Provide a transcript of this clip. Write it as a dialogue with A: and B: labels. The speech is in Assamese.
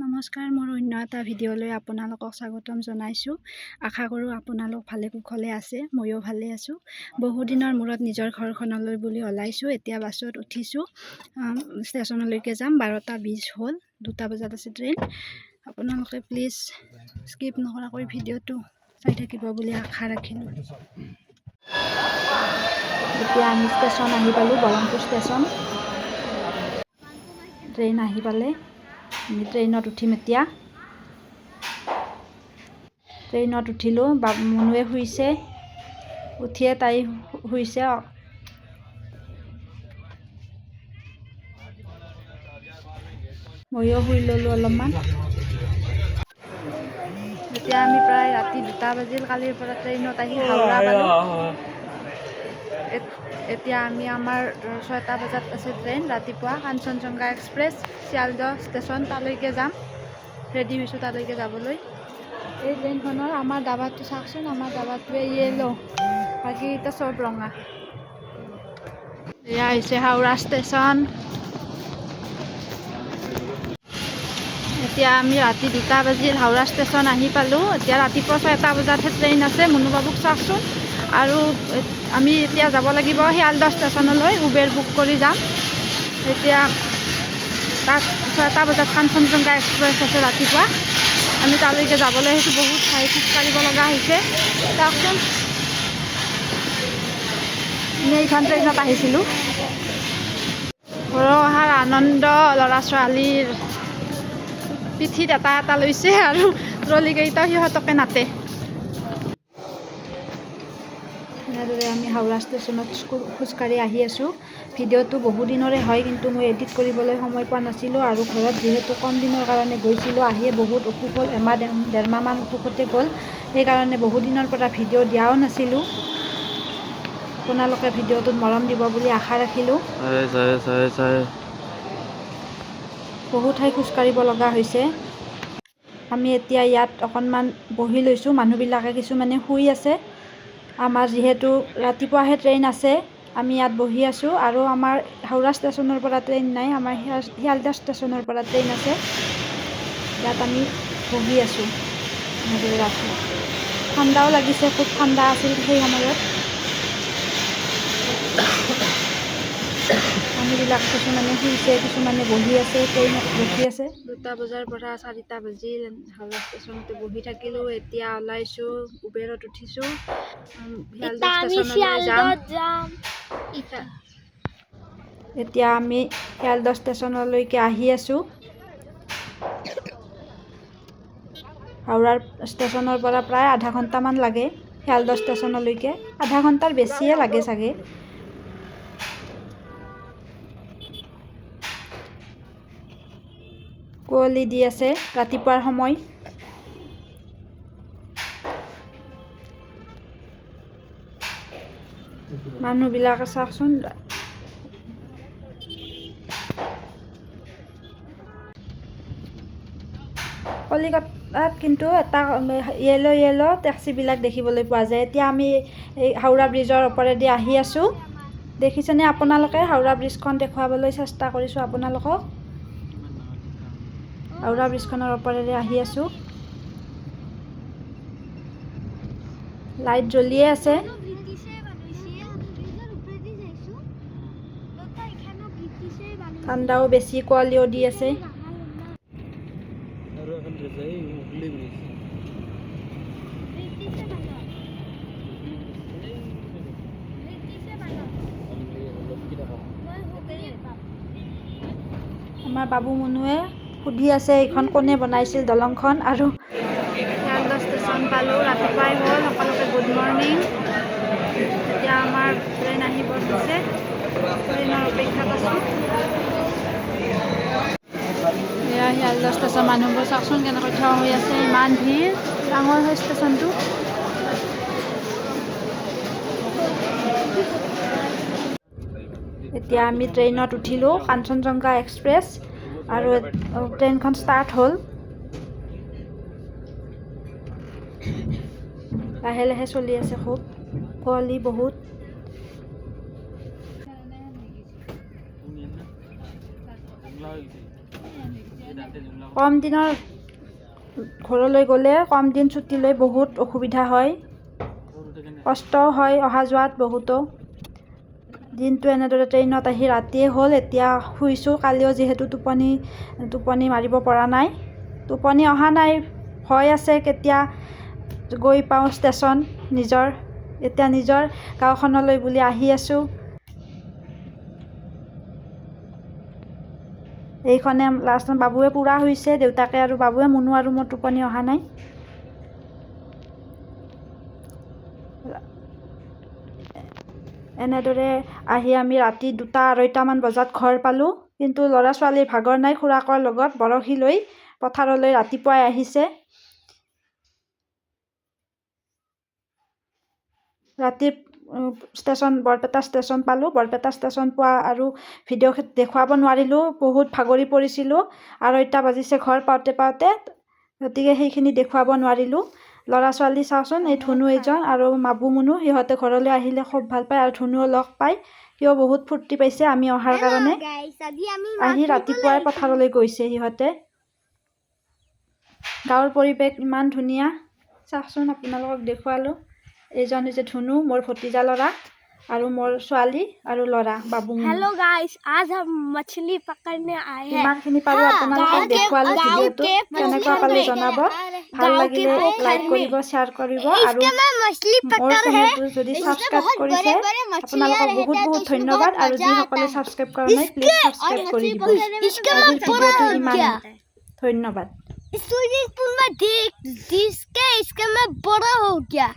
A: নমস্কাৰ, মোৰ অন্য এটা ভিডিঅ'লৈ আপোনালোকক স্বাগতম জনাইছোঁ। আশা কৰোঁ আপোনালোক ভালে কুশলে আছে, ময়ো ভালে আছোঁ। বহুদিনৰ মূৰত নিজৰ ঘৰখনলৈ বুলি ওলাইছোঁ। এতিয়া বাছত উঠিছোঁ, ষ্টেচনলৈকে যাম। 12:20 হ'ল, 2টা বজাত আছে ট্ৰেইন। আপোনালোকে প্লিজ স্কিপ নকৰাকৈ ভিডিঅ'টো চাই থাকিব বুলি আশা ৰাখিলোঁ। এতিয়া আমি ষ্টেচন আহি পালোঁ, বৰহমপুৰ ষ্টেচন। ট্ৰেইন আহি পালে, আমি ট্ৰেইনত উঠিম এতিয়া। ট্ৰেইনত উঠিলোঁ, মুনুৱে শুইছে, উঠিয়ে তাই শুইছে। ময়ো শুই ল'লোঁ অলপমান। এতিয়া আমি প্ৰায় ৰাতি 2টা বাজিল, কালিৰ পৰা ট্ৰেইনত আহি হাওৰা পালোঁ। এতিয়া আমি আমাৰ 6টা বজাত আছে ট্ৰেইন ৰাতিপুৱা, কাঞ্চনজংঘা এক্সপ্ৰেছ, শিয়ালদহ ষ্টেচন, তালৈকে যাম। ৰেডি হৈছোঁ তালৈকে যাবলৈ। এই ট্ৰেইনখনৰ আমাৰ ডাবাটো চাওকচোন, আমাৰ ডাবাটোৱে য়েলো, বাকীকেইটা চব ৰঙা। এয়া হৈছে হাওৰা ষ্টেচন। এতিয়া আমি ৰাতি 2টা বাজিল, হাওৰা ষ্টেচন আহি পালোঁ। এতিয়া ৰাতিপুৱা 6টা বজাতহে ট্ৰেইন আছে, মুনু বাবুক চাওকচোন। আৰু আমি এতিয়া যাব লাগিব শিয়ালদহ ষ্টেচনলৈ, উবেৰ বুক কৰি যাম। এতিয়া তাত 6টা বজাত কাঞ্চনজংঘা এক্সপ্ৰেছ আছে ৰাতিপুৱা। আমি তালৈকে যাবলৈ সেইটো বহুত ঠাই খোজকাঢ়িব লগা হৈছে। চাওকচোন, আমি এইখন ট্ৰেইনত আহিছিলোঁ। ঘৰৰ অহাৰ আনন্দ ল'ৰা ছোৱালীৰ পিঠিত এটা এটা লৈছে আৰু ট্ৰলিকেইটাও সিহঁতকে নাতে। এনেদৰে আমি হাওৰা ষ্টেচনত খোজকাঢ়ি আহি আছোঁ। ভিডিঅ'টো বহুদিনৰে হয়, কিন্তু মই এডিট কৰিবলৈ সময় পোৱা নাছিলোঁ। আৰু ঘৰত যিহেতু কম দিনৰ কাৰণে গৈছিলোঁ, আহিয়ে বহুত অসুখ হ'ল, এমাহ ডেৰমাহমান অসুখতে গ'ল। সেইকাৰণে বহুদিনৰ পৰা ভিডিঅ' দিয়াও নাছিলোঁ। আপোনালোকে ভিডিঅ'টোত মৰম দিব বুলি আশা ৰাখিলোঁ। বহু ঠাই খোজকাঢ়িব লগা হৈছে। আমি এতিয়া ইয়াত অকণমান বহি লৈছোঁ, মানুহবিলাকে কিছুমানে শুই আছে। আমাৰ যিহেতু ৰাতিপুৱাহে ট্ৰেইন আছে, আমি ইয়াত বহি আছোঁ। আৰু আমাৰ হাওৰা ষ্টেচনৰ পৰা ট্ৰেইন নাই, আমাৰ শিয়ালদহ ষ্টেচনৰ পৰা ট্ৰেইন আছে। ইয়াত আমি বহি আছোঁ এনেদৰে ৰাতি। ঠাণ্ডাও লাগিছে, খুব ঠাণ্ডা আছিল সেই সময়ত। মানুহবিলাক কিছুমানে শুইছে, কিছুমানে বহি আছে, ট্ৰেইনত ৰখি আছে। 2টা বজাৰ পৰা 4টা বাজিল, হাওৰা ষ্টেচনতে বহি থাকিলোঁ। এতিয়া ওলাইছোঁ, উবেৰত উঠিছোঁ, শিয়ালদহ ষ্টেচনলৈ যাম। এতিয়া আমি শিয়ালদহ ষ্টেচনলৈকে আহি আছোঁ। হাওৰাৰ ষ্টেচনৰ পৰা প্ৰায় আধা ঘণ্টামান লাগে শিয়ালদহ ষ্টেচনলৈকে, আধা ঘণ্টাৰ বেছিয়ে লাগে চাগে। কুঁৱলী দি আছে, ৰাতিপুৱাৰ সময়। মানুহবিলাকে চাওকচোন, কলিকতাত কিন্তু এটা য়েলো টেক্সিবিলাক দেখিবলৈ পোৱা যায়। এতিয়া আমি এই হাওৰা ব্ৰিজৰ ওপৰেদি আহি আছোঁ। দেখিছেনে আপোনালোকে? হাওৰা ব্ৰিজখন দেখুৱাবলৈ চেষ্টা কৰিছোঁ আপোনালোকক। হাওৰা ব্ৰিজখনৰ ওপৰেৰে আহি আছোঁ। লাইট জ্বলিয়ে আছে। ঠাণ্ডাও বেছি, কুঁৱলীও দি আছে। আমাৰ বাবু মুনুৱে সুধি আছে এইখন কোনে বনাইছিল দলংখন। আৰু শিয়ালদহ ষ্টেচন পালোঁ, ৰাতিপুৱাই হ'ল। সকলোকে গুড মৰ্ণিং। এতিয়া আমাৰ ট্ৰেইন আহিব দিছে, ট্ৰেইনৰ অপেক্ষাত আছোঁ। এয়া শিয়ালদহ ষ্টেচন, মানুহবোৰ চাওকচোন কেনেকৈ থিয় হৈ আছে, ইমান ভিৰ। ডাঙৰ হয় ষ্টেচনটো। এতিয়া আমি ট্ৰেইনত উঠিলোঁ, কাঞ্চনজংঘা এক্সপ্ৰেছ, আৰু ট্ৰেইনখন ষ্টাৰ্ট হ'ল। লাহে লাহে চলি আছে, খুব কুঁৱলী বহুত। কম দিনৰ ঘৰলৈ গ'লে কম দিন ছুটি লৈ বহুত অসুবিধা হয়, কষ্টও হয় অহা যোৱাত বহুতো। দিনটো এনেদৰে ট্ৰেইনত আহি ৰাতিয়ে হ'ল, এতিয়া শুইছোঁ। কালিও যিহেতু টোপনি মাৰিব পৰা নাই, টোপনি অহা নাই, ভয় আছে কেতিয়া গৈ পাওঁ ষ্টেচন এতিয়া নিজৰ গাঁওখনলৈ বুলি আহি আছোঁ। এইখনে লাষ্টত বাবুৱে পূৰা হৈছে, দেউতাকে আৰু বাবুৱে, মুনু আৰু মোৰ টোপনি অহা নাই। এনেদৰে আহি আমি ৰাতি 2-2:30মান বজাত ঘৰ পালোঁ। কিন্তু ল'ৰা ছোৱালীৰ ভাগৰ নাই, খুৰাকৰ লগত বৰশী লৈ পথাৰলৈ ৰাতিপুৱাই আহিছে। ৰাতি বৰপেটা ষ্টেচন পালোঁ। বৰপেটা ষ্টেচন পোৱা আৰু ভিডিঅ' দেখুৱাব নোৱাৰিলোঁ, বহুত ভাগৰি পৰিছিলোঁ। 2:30 বাজিছে ঘৰ পাওঁতে পাওঁতে, গতিকে সেইখিনি দেখুৱাব নোৱাৰিলোঁ। ল'ৰা ছোৱালী চাওঁচোন, এই ধুনু এইজন আৰু মাবু মুনু, সিহঁতে ঘৰলৈ আহিলে খুব ভাল পায় আৰু ধুনুও লগ পায়, সিও বহুত ফূৰ্তি পাইছে আমি অহাৰ কাৰণে। আহি ৰাতিপুৱাই পথাৰলৈ গৈছে সিহঁতে। গাঁৱৰ পৰিৱেশ ইমান ধুনীয়া, চাওকচোন আপোনালোকক দেখুৱালোঁ। এইজন হৈছে ধুনু, মোৰ ভতিজা ল'ৰা, আৰু মোৰ ছোৱালী আৰু ল'ৰা বাবু মুনু।
B: हेलो गाइस, आज हम मछली पकड़ने आए हैं।
A: ইমানখিনি পাৰোঁ আপোনালোকক দেখুৱালোঁ। ভিডিঅ'টো কেনেকুৱা পালে জনাব, ভাল লাগিলে লাইক কৰিব, শ্বেয়াৰ কৰিব, আৰু মোৰ চেনেলটো যদি ছাবস্ক্ৰাইব কৰিছে আপোনালোকক বহুত বহুত ধন্যবাদ, আৰু যিসকলে ছাবস্ক্ৰাইব কৰা নাই প্লিজ ছাবস্ক্ৰাইব কৰি দিব। আজিৰ ভিডিঅ'টো ইমানেই, ধন্যবাদ।
B: स्विमिंग पूल में देख जिसके इसके में बड़ा हो गया।